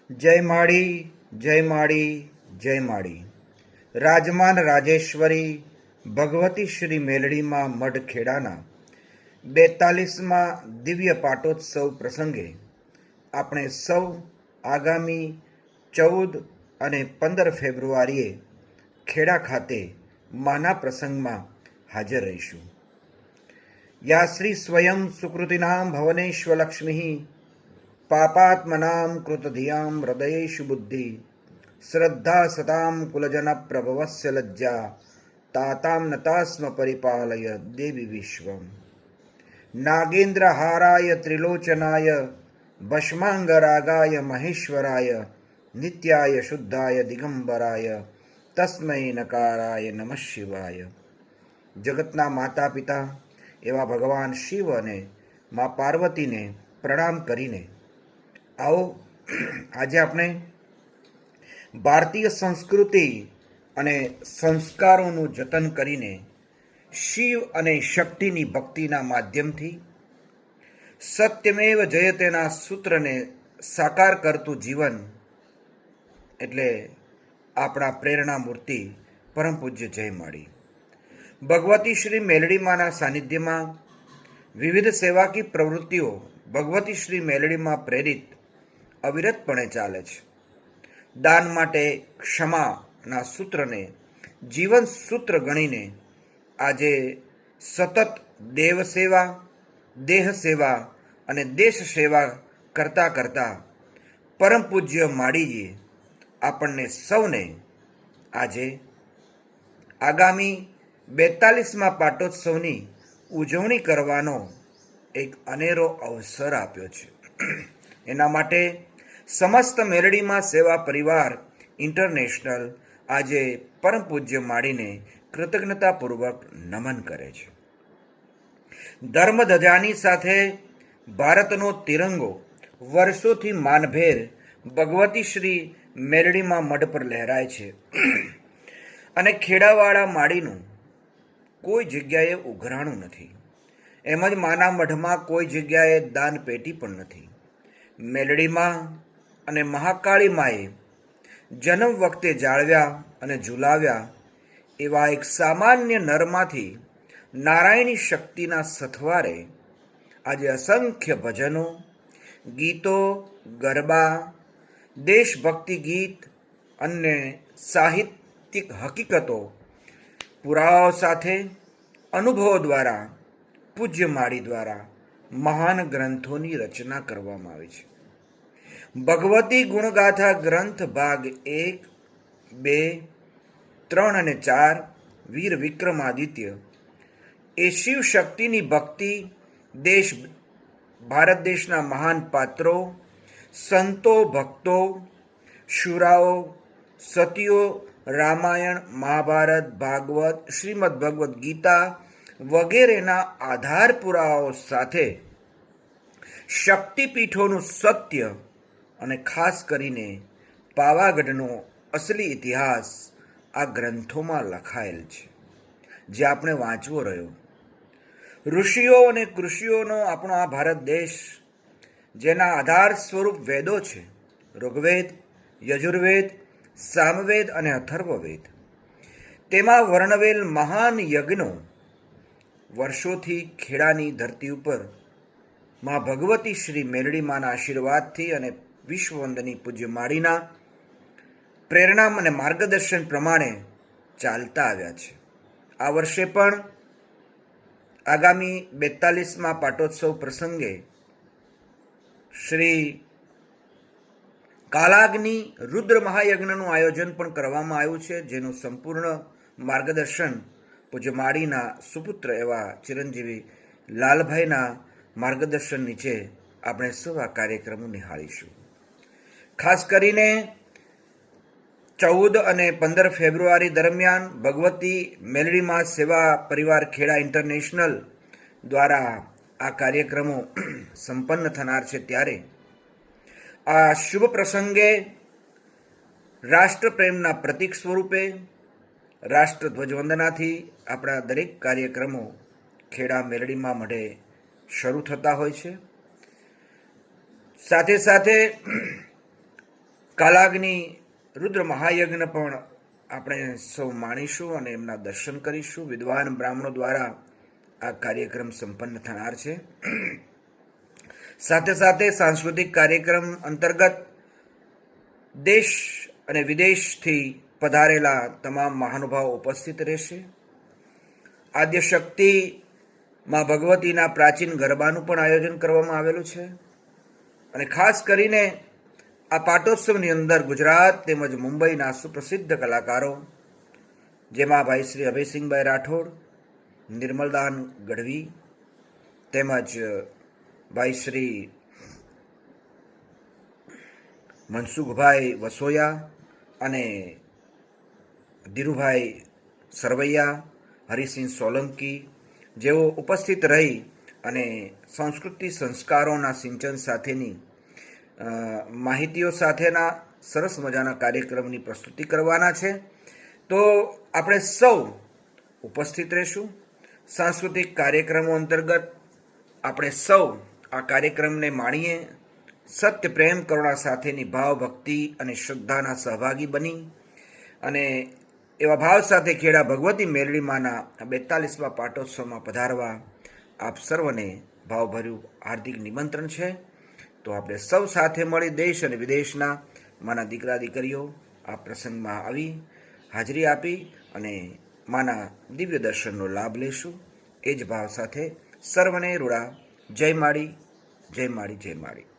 જય માળી, જય માળી, જય માળી. રાજમાન રાજેશ્વરી ભગવતી શ્રી મેલડીમાં મઢ ખેડાના 42મા દિવ્ય પાટોત્સવ પ્રસંગે આપણે સૌ આગામી 14 અને 15 ફેબ્રુઆરીએ ખેડા ખાતે માના પ્રસંગમાં હાજર રહીશું. યા શ્રી સ્વયં સુકૃતિનામ ભવનેશ્વલક્ષ્મી પાપાત્મનામ કૃતધિયામ હૃદયેષુ બુદ્ધિ શ્રદ્ધા સતામ કુલજન પ્રભવસ્ય લજ્જા તાતામ નતાસ્મ પરિપાલય દેવી વિશ્વમ. નાગેન્દ્રહારાય ત્રિલોચનાય ભસ્માંગરાગાય મહેશ્વરાય નિત્યાય શુદ્ધાય દિગંબરાય તસ્મૈ નકારાય નમઃ શિવાય. જગતના માતા પિતા એવા ભગવાન શિવ અને મા પાર્વતીને પ્રણામ કરીને આવો આજે આપણે ભારતીય સંસ્કૃતિ અને સંસ્કારોનું જતન કરીને શિવ અને શક્તિની ભક્તિના માધ્યમથી સત્યમેવ જયતેના સૂત્રને સાકાર કરતું જીવન એટલે આપણા પ્રેરણા મૂર્તિ પરમ પૂજ્ય જય માળી ભગવતી શ્રી મેલડીમાના સાનિધ્યમાં વિવિધ સેવાકી પ્રવૃત્તિઓ ભગવતી શ્રી મેલડીમાં પ્રેરિત અવિરતપણે ચાલે છે. દાન માટે ક્ષમાના સૂત્રને જીવન સૂત્ર ગણીને આજે સતત દેવ સેવા, દેહ સેવા અને દેશ સેવા કરતા કરતા પરમ પૂજ્ય માળીજીએ આપણને સૌને આજે આગામી 42મા પાટોત્સવની ઉજવણી કરવાનો એક અનેરો અવસર આપ્યો છે. એના માટે સમસ્ત મેલડીમાં સેવા પરિવાર ઇન્ટરનેશનલ આજે પરમ પૂજ્ય માળીને કૃતજ્ઞતાપૂર્વક નમન કરે છે. ધર્મ ધજાની સાથે ભારતનો તિરંગો વર્ષોથી માનભેર ભગવતી શ્રી મેલડીમાં મઢ પર લહેરાય છે અને ખેડાવાળા માળીનું કોઈ જગ્યાએ ઉઘરાણું નથી. એમ જ માના મઢમાં કોઈ જગ્યાએ દાન પેટી પણ નથી. મેલડીમાં અને મહાકાળી માએ જન્મ વખતે જાળવ્યા અને ઝુલાવ્યા એવા એક સામાન્ય નરમાંથી નારાયણી શક્તિના સથવારે આજે અસંખ્ય ભજનો, ગીતો, ગરબા, દેશભક્તિ ગીત અને સાહિત્યિક હકીકતો પુરાવાઓ સાથે અનુભવો દ્વારા પૂજ્ય માળી દ્વારા મહાન ગ્રંથોની રચના કરવામાં આવી છે. ભગવતી ગુણગાથા ગ્રંથ ભાગ 1, 2, 3 અને 4 વીર વિક્રમાદિત્ય એ શિવ શક્તિની ભક્તિ ભારત દેશના મહાન પાત્રો, સંતો, ભક્તો, શુરાઓ, સતીઓ, રામાયણ, મહાભારત, ભાગવત, શ્રીમદ ભગવદ્ ગીતા વગેરેના આધાર પુરાવાઓ સાથે શક્તિપીઠોનું સત્ય અને ખાસ કરીને પાવાગઢનો અસલી ઇતિહાસ આ ગ્રંથોમાં લખાયેલ છે, જે આપણે વાંચવો રહ્યો. ઋષિઓ અને કૃષિઓનો આપણો આ ભારત દેશ, જેના આધાર સ્વરૂપ વેદો છે, ઋગ્વેદ, યજુર્વેદ, સામવેદ અને અથર્વવેદ, તેમાં વર્ણવેલ મહાન યજ્ઞો વર્ષોથી ખેડાની ધરતી ઉપર મા ભગવતી શ્રી મેલડીમાના આશીર્વાદથી અને વિશ્વવંદની પૂજ્ય માળીના પ્રેરણા અને માર્ગદર્શન પ્રમાણે ચાલતા આવ્યા છે. આ વર્ષે પણ આગામી 42મા પાટોત્સવ પ્રસંગે શ્રી કાલાગ્નિ રુદ્ર મહાયજ્ઞનું આયોજન પણ કરવામાં આવ્યું છે, જેનું સંપૂર્ણ માર્ગદર્શન પૂજ્ય માળીના સુપુત્ર એવા ચિરંજીવી લાલભાઈના માર્ગદર્શન નીચે આપણે સૌ આ કાર્યક્રમો નિહાળીશું. ખાસ કરીને 14 અને 15 ફેબ્રુઆરી દરમિયાન ભગવતી મેલડીમાં સેવા પરિવાર ખેડા ઇન્ટરનેશનલ દ્વારા આ કાર્યક્રમો સંપન્ન થનાર છે. ત્યારે આ શુભ પ્રસંગે રાષ્ટ્રપ્રેમના પ્રતીક સ્વરૂપે રાષ્ટ્રધ્વજવંદનાથી આપણા દરેક કાર્યક્રમો ખેડા મેલડીમાં મઢે શરૂ થતા હોય છે. સાથે સાથે કાલાગ્નિ રુદ્ર મહાયજ્ઞ પણ આપણે સૌ માણીશું અને એમના દર્શન કરીશું. વિદ્વાન બ્રાહ્મણો દ્વારા આ કાર્યક્રમ સંપન્ન થનાર છે. સાથે સાથે સાંસ્કૃતિક કાર્યક્રમ અંતર્ગત દેશ અને વિદેશથી પધારેલા તમામ મહાનુભાવો ઉપસ્થિત રહેશે. આદ્યશક્તિ માં ભગવતીના પ્રાચીન ગરબાનું પણ આયોજન કરવામાં આવેલું છે. અને ખાસ કરીને આ પાટોત્સવની અંદર ગુજરાત તેમજ મુંબઈના સુપ્રસિદ્ધ કલાકારો, જેમાં ભાઈ શ્રી અભયસિંહભાઈ રાઠોડ, નિર્મલદાન ગઢવી તેમજ ભાઈ શ્રી મનસુખભાઈ વસોયા અને ધીરુભાઈ સરવૈયા, હરિસિંહ સોલંકી જેઓ ઉપસ્થિત રહી અને સંસ્કૃતિ સંસ્કારોના સિંચન સાથેની માહિતીઓ સાથેના સરસ મજાના કાર્યક્રમની પ્રસ્તુતિ કરવાના છે. તો આપણે સૌ ઉપસ્થિત રહીશું. સાંસ્કૃતિક કાર્યક્રમો અંતર્ગત આપણે સૌ આ કાર્યક્રમને માણીએ. સત્ય, પ્રેમ, કરુણા સાથેની ભાવ, ભક્તિ અને શ્રદ્ધાના સહભાગી બની અને એવા ભાવ સાથે ખેડા ભગવતી મેરડીમાંના 42મા પાટોત્સવમાં પધારવા આપ સર્વને ભાવભર્યું હાર્દિક નિમંત્રણ છે. તો આપણે સૌ સાથે મળી દેશ અને વિદેશના માના દીકરા દીકરીઓ આ પ્રસંગમાં આવી હાજરી આપી અને માના દિવ્ય દર્શનનો લાભ લેશું. એ જ ભાવ સાથે સર્વને રૂડા જય માળી, જય માળી, જય માળી.